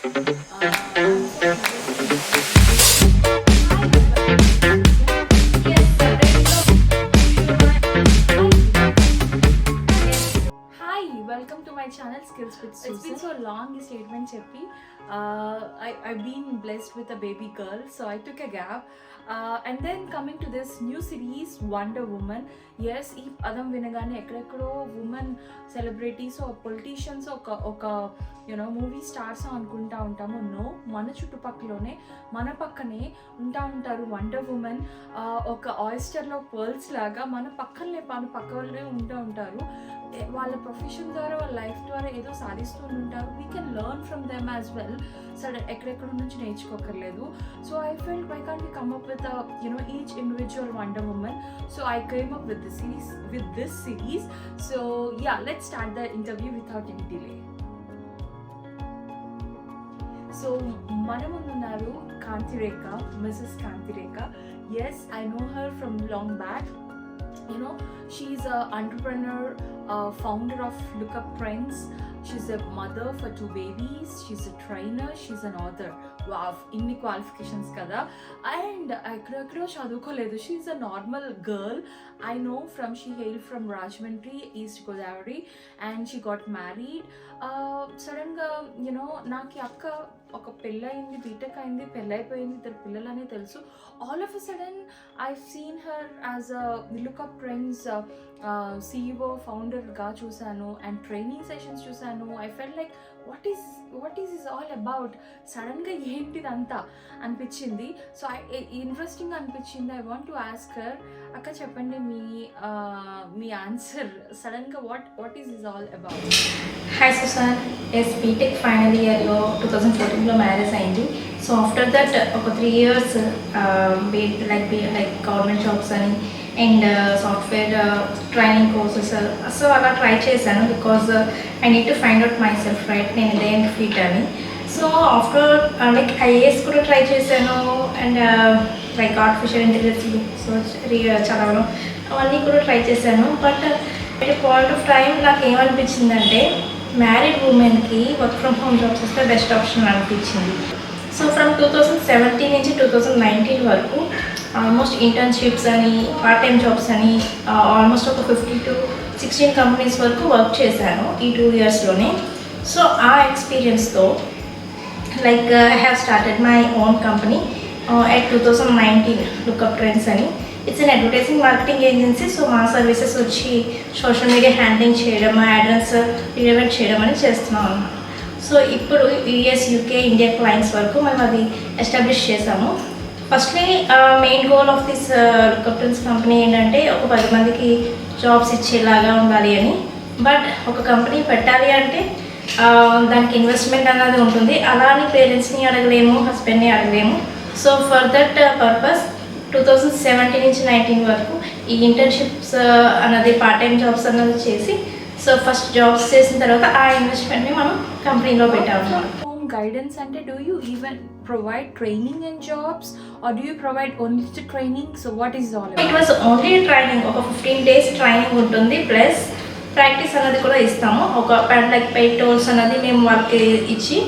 Welcome to my channel Skills with Susan. It's been so long ఈ statement చెప్పి I've been blessed with a baby girl, so I took a gap and then coming to this new series Wonder Woman. Yes, ఈ పదం వినగానే ఎక్కడెక్కడో women celebrities politicians ఒక you know movie stars అనుకుంటా ఉంటాము. No, మన చుట్టుపక్కలనే మన పక్కనే ఉంటారు వండర్ ఉమెన్. ఒక ఆయిస్టర్లో పర్ల్స్ లాగా మన పక్క వాళ్ళే ఉంటారు. వాళ్ళ ప్రొఫెషన్ ద్వారా వాళ్ళ లైఫ్ ద్వారా ఏదో సాధిస్తూ ఉంటారు. We can learn from them as well. Sudden ఎక్కడెక్కడ నుంచి నేర్చుకోకర్లేదు. So I felt why can't we come up with each individual wonder women. సో ఐ కేమ్ అప్ విత్ this series. So yeah, let's start the interview without any delay. So మన ముందున్నారు కాంతిరేఖ, Mrs. కాంతిరేఖ. Yes, I know her from long back. She's an entrepreneur, founder of Look Up Trends. She's a mother for 2 babies. She's a trainer. She's an author. Wow, inni qualifications kada. And ekkadakado chadukoledu. She's a normal girl. I know she hailed from Rajahmundry, East Godavari, and she got married. Sudden ga naaki akka ఒక పెళ్ళయింది, BTech అయింది, పెళ్ళైపోయింది, 2 పిల్లలనే తెలుసు. All of a sudden I've seen her as a lookup trends CEO ఫౌండర్గా చూశాను and training sessions చూశాను. I felt like what is is all about. సడన్గా ఏంటిదంతా అనిపించింది. సో ఇంట్రెస్టింగ్ అనిపించింది. I want to ask her, అక్క చెప్పండి మీ ఆన్సర్. సడన్గా what is is all about? Hi Susan, as BTech final ఇయర్లో 2014లో మ్యారేజ్ అయింది. సో ఆఫ్టర్ దట్ ఒక 3 years లైక్ గవర్నమెంట్ జాబ్స్ అని and software training courses so అలా ట్రై చేశాను. Because I need to find out my self, right, నేను దేనికి fit అని. సో ఆఫ్టర్ లైక్ IAS కూడా ట్రై చేశాను అండ్ లైక్ ఆర్టిఫిషియల్ ఇంటెలిజెన్స్ చదవడం అవన్నీ కూడా ట్రై చేశాను. But at point of time నాకు ఏమనిపించిందంటే మ్యారీడ్ ఉమెన్కి వర్క్ ఫ్రమ్ హోమ్ జాబ్స్ వస్తే బెస్ట్ ఆప్షన్ అనిపించింది. సో ఫ్రమ్ 2017 నుంచి 2019 వరకు ఆల్మోస్ట్ ఇంటర్న్షిప్స్ అని, పార్ట్ టైం జాబ్స్ అని ఆల్మోస్ట్ ఒక 15 to 16 కంపెనీస్ వరకు వర్క్ చేశాను ఈ 2 yearsలోనే. సో ఆ ఎక్స్పీరియన్స్తో like I have started my own company at 2019 Lookup Trends అని. It's an advertising marketing agency. So మా సర్వీసెస్ వచ్చి సోషల్ మీడియా హ్యాండ్లింగ్ చేయడం, యాడ్స్ రిలవెంట్ చేయడం అని చేస్తున్నాం అన్నమాట. సో ఇప్పుడు US, UK, ఇండియా క్లయింట్స్ వరకు మేము అది ఎస్టాబ్లిష్ చేసాము. Firstly main goal of this lookup trends company ఏంటంటే ఒక 10 మందికి జాబ్స్ ఇచ్చేలాగా ఉండాలి అని. బట్ ఒక కంపెనీ పెట్టాలి అంటే దానికి ఇన్వెస్ట్మెంట్ అన్నది ఉంటుంది. అలా అని పేరెంట్స్ని అడగలేము, హస్బెండ్ని అడగలేము. సో ఫర్ దట్ పర్పస్ 2017 నుంచి 19 వరకు ఈ ఇంటర్న్షిప్స్ అన్నది, పార్ట్ టైం జాబ్స్ అన్నది చేసి, సో ఫస్ట్ జాబ్స్ చేసిన తర్వాత ఆ ఇన్వెస్ట్మెంట్ని మనం కంపెనీలో పెట్టాము. Guidance and do you even provide training in jobs or do you provide only the training? So what is all about? It was only training. ఒక 15 days training ఉంటుంది, ప్లస్ ప్రాక్టీస్ అనేది కూడా ఇస్తాము. ఒక లైక్ పెయిడ్ టూల్స్ అనేది మేము వాళ్ళకి ఇచ్చి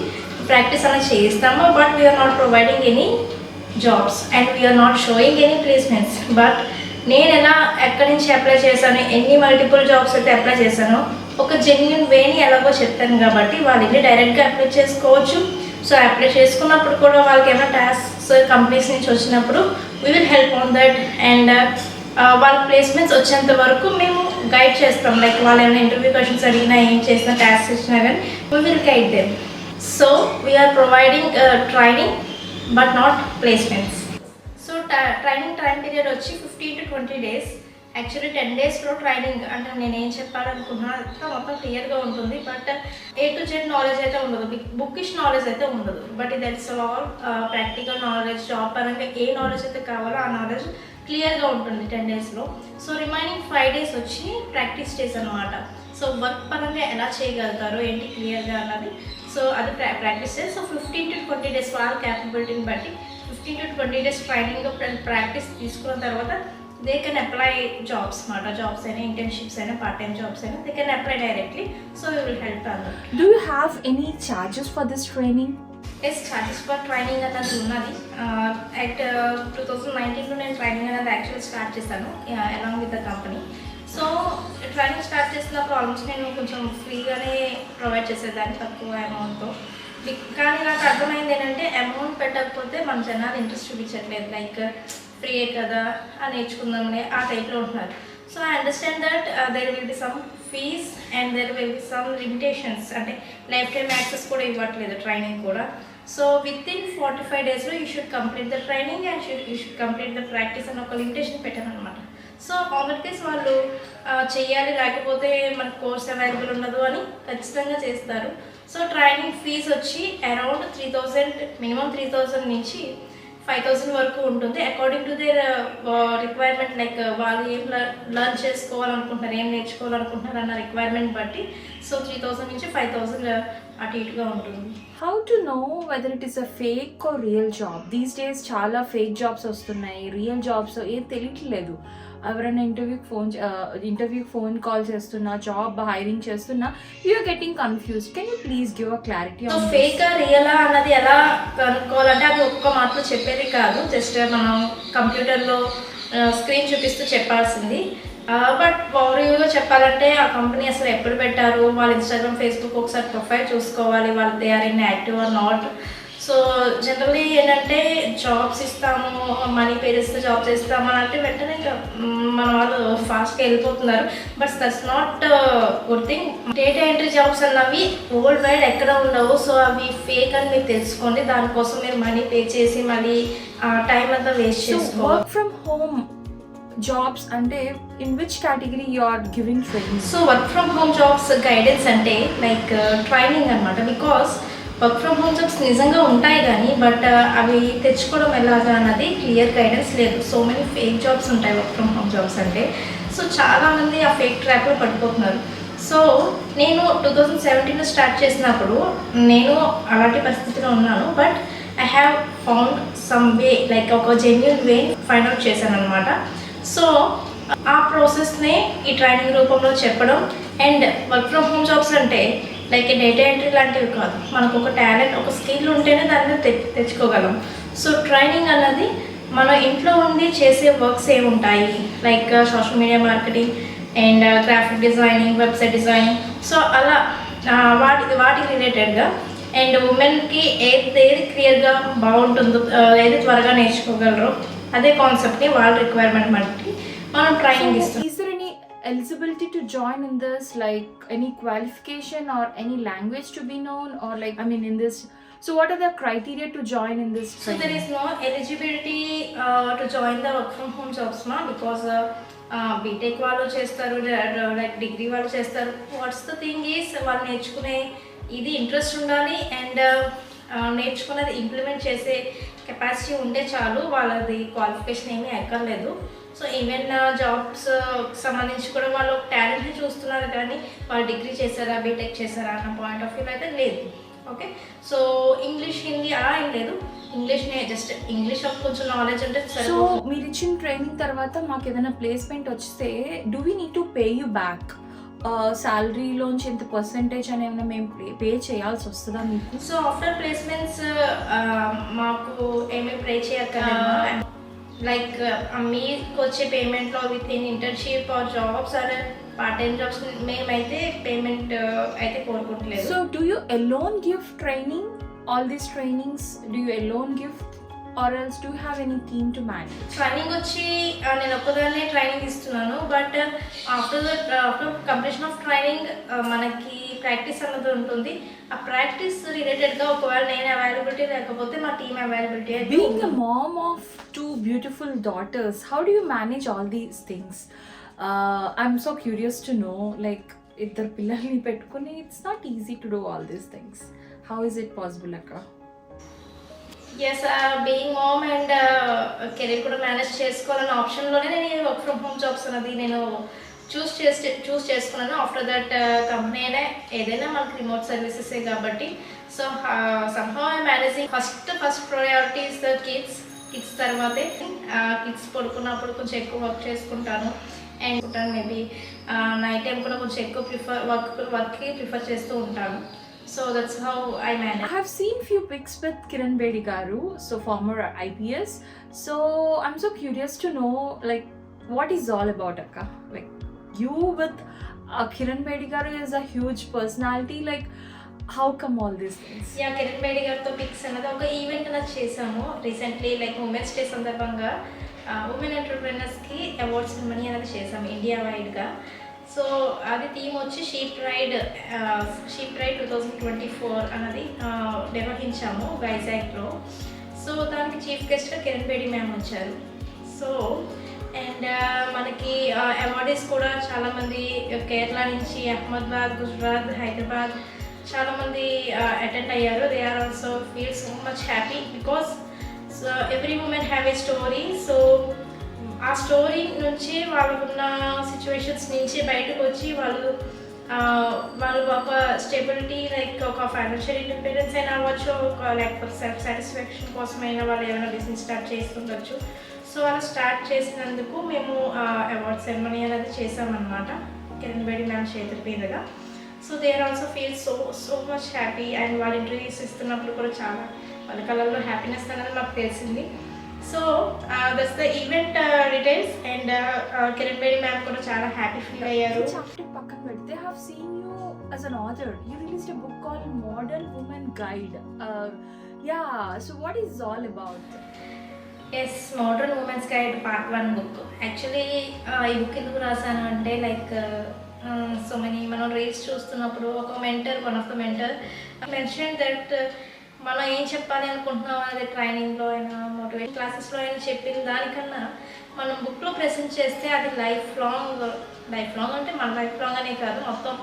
ప్రాక్టీస్ అనేది చేయిస్తాము. But we are not providing any jobs and we are not showing any placements. But నేను ఎలా ఎక్కడి నుంచి అప్లై చేశాను, ఎన్ని మల్టిపుల్ జాబ్స్ అయితే అప్లై చేశానో ఒక జెన్యున్ వేని ఎలాగో చెప్తాను కాబట్టి వాళ్ళని డైరెక్ట్గా అప్లై చేసుకోవచ్చు. సో అప్లై చేసుకున్నప్పుడు కూడా వాళ్ళకి ఏమైనా టాస్క్స్ కంపెనీస్ నుంచి వచ్చినప్పుడు we will help on that and వాళ్ళ ప్లేస్మెంట్స్ వచ్చేంత వరకు మేము గైడ్ చేస్తాం. లైక్ వాళ్ళు ఏమైనా ఇంటర్వ్యూ క్వశ్చన్స్ అడిగినా, ఏం చేసినా, టాస్క్స్ ఇచ్చినా కానీ we will guide them. So we are providing training but not placements. So training time period వచ్చి 15 to 20 days. యాక్చువల్లీ 10 daysలో ట్రైనింగ్ అంటే నేను ఏం చెప్పాలనుకున్నా అంతా మొత్తం క్లియర్గా ఉంటుంది. But A to Z knowledge అయితే ఉండదు, బుక్కిష్ నాలెడ్జ్ అయితే ఉండదు. But that's all practical knowledge, job పరంగా ఏ నాలెడ్జ్ అయితే కావాలో ఆ నాలెడ్జ్ క్లియర్గా ఉంటుంది 10 daysలో. సో రిమైనింగ్ 5 days వచ్చి ప్రాక్టీస్ డేస్ అనమాట. సో వర్క్ పరంగా ఎలా చేయగలుగుతారో ఏంటి క్లియర్గా అన్నది, సో అది ప్రాక్టీస్ చేసి. సో 15 to 20 days వాళ్ళ క్యాపబిలిటీని బట్టి 15 to 20 days ట్రైనింగ్ ప్రాక్టీస్ తీసుకున్న తర్వాత they can apply jobs, jobs and internships and part-time jobs and they can apply directly. So we will help them. Do you have any charges for this training? Yes, charges for training అన్నది ఉన్నది. At 2019లో నేను training అనేది actual start చేశాను along with the company. So training start చేసినప్పుడు almost నేను కొంచెం ఫ్రీగానే ప్రొవైడ్ చేసేదాన్ని తక్కువ అమౌంట్తో. కానీ నాకు అర్థమైంది ఏంటంటే అమౌంట్ పెట్టకపోతే మన జనాలు ఇంట్రెస్ట్ చూపించట్లేదు. లైక్ ఫ్రీయే కదా అని నేర్చుకుందామని ఆ టైప్లో ఉంటున్నారు. So I understand that there will be some fees and there will be some limitations. అంటే లైఫ్ టైం యాక్సెస్ కూడా ఇవ్వట్లేదు ట్రైనింగ్ కూడా. సో విత్ ఇన్ 45 డేస్లో you should complete the training and you should complete the practice అని ఒక limitation పెట్టాను అనమాట. So on that case వాళ్ళు చెయ్యాలి, లేకపోతే మనకు కోర్స్ అవైలబుల్ ఉండదు అని ఖచ్చితంగా చేస్తారు. సో ట్రైనింగ్ ఫీజ్ వచ్చి అరౌండ్ 3000, మినిమం 3000 నుంచి 5000 వరకు ఉంటుంది according to their requirement. Like వాళ్ళు ఏం లర్న్ చేసుకోవాలనుకుంటున్నారు, ఏం నేర్చుకోవాలనుకుంటున్నారు అన్న రిక్వైర్మెంట్ బట్టి. సో 3000 నుంచి 5000 అటు ఇటుగా ఉంటుంది. How to know whether it is a fake or real job? These days చాలా ఫేక్ జాబ్స్ వస్తున్నాయి, రియల్ జాబ్స్ ఏం తెలియట్లేదు. ఎవరైనా ఇంటర్వ్యూకి ఫోన్ కాల్ చేస్తున్నా, జాబ్ హైరింగ్ చేస్తున్నా, you're getting confuse. Can you please give a clarity? So ఫేకా రియలా అన్నది ఎలా కనుక్కోవాలంటే అది ఒక్క మాటలో చెప్పేది కాదు. జస్ట్ మనం కంప్యూటర్లో స్క్రీన్ చూపిస్తూ చెప్పాల్సింది. బట్ పౌరివ్యూగా చెప్పాలంటే ఆ కంపెనీ అసలు ఎప్పుడు పెట్టారు, వాళ్ళ ఇన్స్టాగ్రామ్, ఫేస్బుక్ ఒకసారి ప్రొఫైల్ చూసుకోవాలి, వాళ్ళు they are inactive or not. So generally ఏంటంటే జాబ్స్ ఇస్తాము, మనీ పే చేస్తే జాబ్స్ ఇస్తాము అని అంటే వెంటనే మన వాళ్ళు ఫాస్ట్గా వెళ్ళిపోతున్నారు. But that's not good thing. Data entry jobs అన్నవి వరల్డ్ వైడ్ ఎక్కడ ఉండవు. సో అవి ఫేక్ అని మీరు తెలుసుకోండి. దానికోసం మీరు మనీ పే చేసి మళ్ళీ టైం అంతా వేస్ట్ చేసుకోవాలి. వర్క్ ఫ్రమ్ హోమ్ జాబ్స్ అంటే in which category you are giving training? So work from home jobs guidance అంటే లైక్ ట్రైనింగ్ అనమాట. Because work from home jobs నిజంగా ఉంటాయి కానీ బట్ అవి తెచ్చుకోవడం ఎలాగా అన్నది క్లియర్ గైడెన్స్ లేదు. సో మెనీ ఫేక్ జాబ్స్ ఉంటాయి వర్క్ ఫ్రమ్ హోమ్ జాబ్స్ అంటే. సో చాలామంది ఆ ఫేక్ ట్రాక్లో పడిపోతున్నారు. సో నేను 2017లో స్టార్ట్ చేసినప్పుడు నేను అలాంటి పరిస్థితిలో ఉన్నాను. But I have found some way, like ఒక జెన్యూన్ వే ఫైండ్ అవుట్ చేశాను అనమాట. సో ఆ ప్రాసెస్నే ఈ ట్రైనింగ్ రూపంలో చెప్పడం. And work from home jobs అంటే లైక్ డేటా ఎంట్రీ లాంటివి కాదు. మనకు ఒక టాలెంట్, ఒక స్కిల్ ఉంటేనే దాన్ని తెచ్చుకోగలం. సో ట్రైనింగ్ అన్నది మన ఇంట్లో ఉండి చేసే వర్క్స్ ఏముంటాయి, like social media marketing and graphic designing, website designing. So అలా వాటికి రిలేటెడ్గా అండ్ ఉమెన్కి ఏది క్లియర్గా బాగుంటుందో, ఏది త్వరగా నేర్చుకోగలరో అదే కాన్సెప్ట్ని వాళ్ళ రిక్వైర్మెంట్ బట్టి మనం ట్రైనింగ్ ఇస్తాం. Is there any eligibility to join in this, like any qualification or any language to be known, or like in this, so what are the criteria to join in this training? So there is no eligibility to join the work from home jobs because BTech వాళ్ళు చేస్తారు, like degree వాళ్ళు చేస్తారు. What's the thing is వాళ్ళు నేర్చుకునే ఇది interest ఉండాలి and నేర్చుకున్నది implement చేసే కెపాసిటీ ఉంటే చాలు. వాళ్ళది క్వాలిఫికేషన్ ఏమీ ఎక్కర్లేదు. సో ఈవెన్ జాబ్స్ సంబంధించి కూడా వాళ్ళు టాలెంట్ని చూస్తున్నారు కానీ వాళ్ళు డిగ్రీ చేశారా, బీటెక్ చేశారా అన్న పాయింట్ ఆఫ్ వ్యూ అయితే లేదు. ఓకే, సో ఇంగ్లీష్, హిందీ అలా ఏం లేదు. ఇంగ్లీష్నే, జస్ట్ ఇంగ్లీష్ ఆఫ్ కొంచెం నాలెడ్జ్ అంటే. సో మీరు ఇచ్చిన ట్రైనింగ్ తర్వాత మాకు ఏదైనా ప్లేస్మెంట్ వస్తే do we need to pay you back? శాలరీలోంచి ఎంత పర్సెంటేజ్ అని ఏమైనా మేము పే చేయాల్సి వస్తుందా మీకు? సో ఆఫ్టర్ ప్లేస్మెంట్స్ మాకు ఏమీ పే చేయక్కర్లేదు. లైక్ మీకు వచ్చే పేమెంట్లో with in internship or jobs or part time jobs మేమైతే పేమెంట్ అయితే కోరుకోవట్లేదు. So do you alone give training, all these trainings do you alone give or else do you have any team to manage? Training వచ్చి నేను ఒక్కదాన్నే training ఇస్తున్నాను. But after completion of training మనకి practice అన్నది ఉంటుంది. ఆ ప్రాక్టీస్ రిలేటెడ్గా ఒకవేళ నేను అవైలబిలిటీ లేకపోతే మా team availability. Being a mom of 2 beautiful daughters, how do you manage all these things? I'm so curious to know, like ఇద్దరు పిల్లల్ని పెట్టుకుని it's not easy to do all these things. How is it possible akka? Yes, being mom and career కూడా manage చేసుకోవాలన్న ఆప్షన్లోనే నేను work from home jobs అనేది నేను చూస్ చేసుకున్నాను. ఆఫ్టర్ దట్ కంపెనీ అయినా ఏదైనా మనకి రిమోట్ సర్వీసెసే కాబట్టి. So somehow I managing first priorities the kids తర్వాతే కిడ్స్ పడుకున్నప్పుడు కొంచెం ఎక్కువ వర్క్ చేసుకుంటాను. అండ్ మేబీ నైట్ టైం కూడా కొంచెం ఎక్కువ వర్క్కి ప్రిఫర్ చేస్తూ ఉంటాను. So that's how I I manage. have seen few pics with Kiran Bedi garu, so former IPS. So I'm so curious to know, like, what is all about akka? Like, you with Kiran Bedi garu is a huge personality. Like, how come all these things? Yeah Kiran Bedi గారితో pics అన్నది ఒక event అనేది చేసాము recently, like women's day సందర్భంగా women ఎంటర్ప్రెనర్స్కి award ceremony అనేది చేసాము India వైడ్గా. So అది థీమ్ వచ్చి షీప్ రైడ్ 2024 అన్నది నిర్వహించాము వైజాగ్లో. సో దానికి చీఫ్ గెస్ట్గా కిరణ్ బేడి మ్యామ్ వచ్చారు. సో అండ్ మనకి అవార్డీస్ కూడా చాలామంది కేరళ నుంచి, అహ్మదాబాద్, గుజరాత్, హైదరాబాద్ చాలామంది అటెండ్ అయ్యారు. They are also feel so much happy because every women have a story. So ఆ స్టోరీ నుంచి వాళ్ళకున్న సిచ్యువేషన్స్ నుంచి బయటకు వచ్చి వాళ్ళు ఒక స్టెబిలిటీ, లైక్ ఒక ఫైనాన్షియల్ ఇండిపెండెన్స్ అయినా అవ్వచ్చు, ఒక లేకపోతే సెల్ఫ్ సాటిస్ఫాక్షన్ కోసమైనా వాళ్ళు ఏమైనా బిజినెస్ స్టార్ట్ చేసుకుండొచ్చు. సో వాళ్ళు స్టార్ట్ చేసినందుకు మేము అవార్డ్ సెరమనీ అనేది చేసామన్నమాట కిరణ్ బేడి మ్యామ్ చేతుల మీదుగా. So they are also feel so much happy. And వాళ్ళ ఇంటర్వ్యూస్ ఇస్తున్నప్పుడు కూడా చాలా వాళ్ళ కళల్లో హ్యాపీనెస్ అనేది మాకు తెలిసింది. So that's the event details. And Kiran Bedi ma'am కూడా చాలా హ్యాపీ ఫీల్ అయ్యారు. Chapter పక్కన పెడితే, they have seen you as an author. You released a book called Modern Woman Guide. Yeah, so what is it all about? Yes, modern women's guide part 1 book. Actually ఈ book ఎందుకు రాశాను అంటే, like so many మనం reels చూస్తున్నప్పుడు ఒక mentor, one of the mentor mention that మనం ఏం చెప్పాలి అనుకుంటున్నాం అనేది ట్రైనింగ్లో అయినా, మోటివేషన్ క్లాసెస్లో అయినా చెప్పిన దానికన్నా మనం బుక్లో ప్రెజెంట్ చేస్తే అది లైఫ్ లాంగ్ అంటే మన లైఫ్ లాంగ్ అనే కాదు, మొత్తం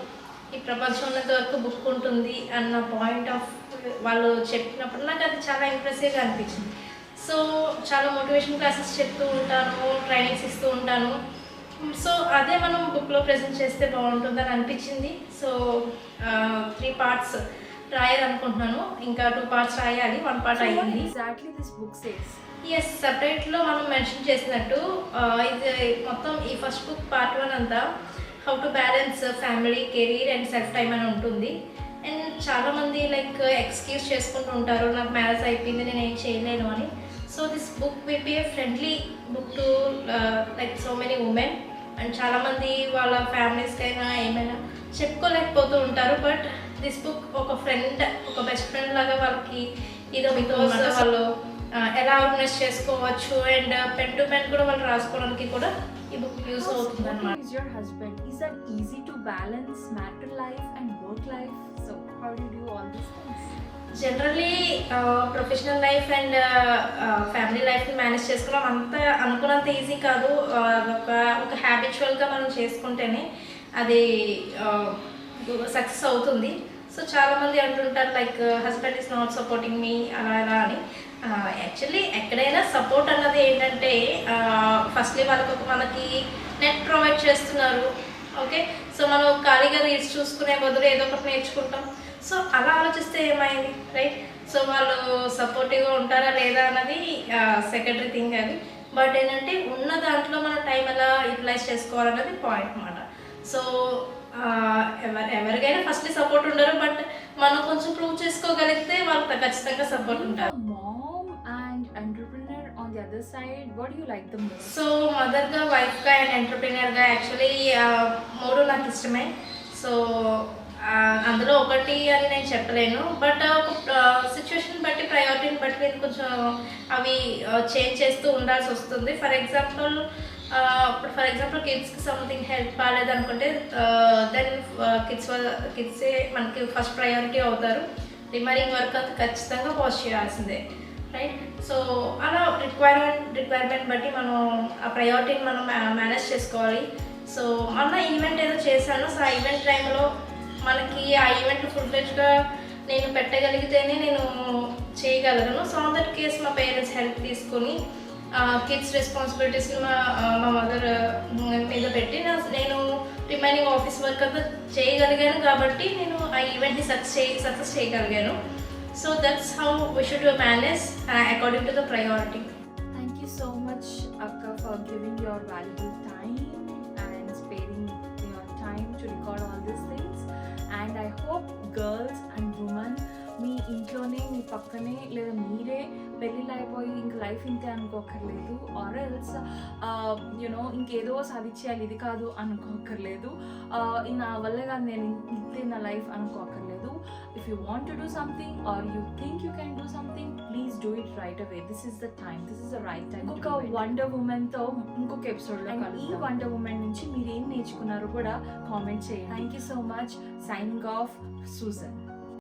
ఈ ప్రపంచంలో వరకు బుక్ ఉంటుంది అన్న పాయింట్ ఆఫ్ వాళ్ళు చెప్పినప్పుడు నాకు అది చాలా ఇంప్రెసివ్గా అనిపించింది. సో చాలా మోటివేషన్ క్లాసెస్ చెప్తూ ఉంటాను, ట్రైనింగ్స్ ఇస్తూ ఉంటాను. సో అదే మనం బుక్లో ప్రెజెంట్ చేస్తే బాగుంటుందని అనిపించింది. So 3 parts రాయాలనుకుంటున్నాను. ఇంకా 2 parts రాయాలి, 1 part So what అయ్యింది. exactly this book says? Yes, సపరేట్లో మనం మెన్షన్ చేసినట్టు ఇది మొత్తం ఈ ఫస్ట్ బుక్ పార్ట్ 1 అంతా how to balance family, career and self time అని ఉంటుంది. అండ్ చాలామంది లైక్ ఎక్స్క్యూజ్ చేసుకుంటూ ఉంటారు, నాకు మ్యారేజ్ అయిపోయింది, నేను ఏం చేయలేను అని. So this book will be A friendly book to like so many women. And చాలామంది వాళ్ళ ఫ్యామిలీస్కి అయినా ఏమైనా చెప్పుకోలేకపోతూ ఉంటారు. బట్ దిస్ బుక్ ఒక ఫ్రెండ్, ఒక బెస్ట్ ఫ్రెండ్ లాగా వాళ్ళకి ఇదో బికాస్ వాళ్ళు ఎలా ఆర్గనైజ్ చేసుకోవచ్చు. అండ్ పెన్ టు పెన్ కూడా వాళ్ళు రాసుకోవడానికి కూడా ఈ బుక్ యూస్ అవుతుంది అన్నమాట. How is your husband? Is that easy to balance marital life and work life? So how do you do all these things? Generally professional life and family లైఫ్ని manage చేసుకోవడం అంత అనుకున్నంత ఈజీ కాదు. ఒక హ్యాబిచువల్గా మనం చేసుకుంటేనే అది సక్సెస్ అవుతుంది. సో చాలామంది అంటుంటారు like husband is not supporting me అలా అని. యాక్చువల్లీ ఎక్కడైనా సపోర్ట్ అన్నది ఏంటంటే ఫస్ట్లీ మనకి నెట్ ప్రొవైడ్ చేస్తున్నారు. ఓకే, సో మనం ఖాళీగా రీల్స్ చూసుకునే బదులు ఏదో ఒకటి నేర్చుకుంటాం. సో అలా ఆలోచిస్తే ఏమైంది, రైట్? సో వాళ్ళు సపోర్టివ్గా ఉంటారా లేదా అన్నది సెకండరీ థింగ్ అది. బట్ ఏంటంటే ఉన్న దాంట్లో మనం టైం ఎలా యూటిలైజ్ చేసుకోవాలన్నది పాయింట్ అన్నమాట. సో ఎవరికైనా ఫస్ట్లీ సపోర్ట్ ఉండరు, బట్ మనం కొంచెం ప్రూవ్ చేసుకోగలిగితే వాళ్ళకి ఖచ్చితంగా సపోర్ట్ ఉంటారు. Mom and entrepreneur on the other side, what do you like the most? So మదర్గా, వైఫ్గా అండ్ ఎంటర్ప్రీనర్గా యాక్చువల్లీ 3 నాకు ఇష్టమే. సో అందులో ఒకటి అని నేను చెప్పలేను. బట్ ఒక సిచ్యువేషన్ బట్టి, ప్రయారిటీని బట్టి నేను కొంచెం అవి చేంజ్ చేస్తూ ఉండాల్సి వస్తుంది. ఫర్ ఎగ్జాంపుల్ కిడ్స్కి సంథింగ్ హెల్ప్ కాలేదనుకుంటే దెన్ కిడ్సే మనకి ఫస్ట్ ప్రయారిటీ అవుతారు. రిమైనింగ్ వర్క్ అంతా ఖచ్చితంగా పాజ్ చేయాల్సిందే, రైట్? సో అలా రిక్వైర్మెంట్ బట్టి మనం ఆ ప్రయారిటీని మనం మేనేజ్ చేసుకోవాలి. సో మొన్న ఈవెంట్ ఏదో చేశాను. సో ఆ ఈవెంట్ టైంలో మనకి ఆ ఈవెంట్ ఫుల్ ఫ్లెడ్జ్గా నేను పెట్టగలిగితేనే నేను చేయగలను. సో ఆన్ దట్ కేస్ మా పేరెంట్స్ హెల్ప్ తీసుకుని కిడ్స్ రెస్పాన్సిబిలిటీస్ని మా మదర్ మీద పెట్టి నేను రిమైనింగ్ ఆఫీస్ వర్క్ అంతా చేయగలిగాను. కాబట్టి నేను ఆ ఈవెంట్ని సక్సెస్ చేయగలిగాను. So that's how we should manage according to the priority. Thank you so much, Akka, for giving your valuable time and sparing your time to record all these things. And I hope girls and women women మీ ఇంట్లోనే మీ పక్కనే లేదా మీరే పెళ్ళిళ్ళు అయిపోయి ఇంక life ఇంతే అనుకోకర్లేదు, ఆర్ ఎల్స్ యూనో ఇంకేదో సాధించేయాలి ఇది కాదు అనుకోకర్లేదు, నా వల్ల కాదు నేను ఇంతే నా లైఫ్ అనుకోకర్లేదు. If you want to do something or you think you can do something, please do it right away. This is the time, this is the right time. ఇంకొక వండర్ ఉమెన్తో ఇంకొక ఎపిసోడ్లో ఈ వండర్ ఉమెన్ నుంచి మీరు ఏం నేర్చుకున్నారో కూడా కామెంట్ చేయండి. Thank you so much. Signing off, Susan.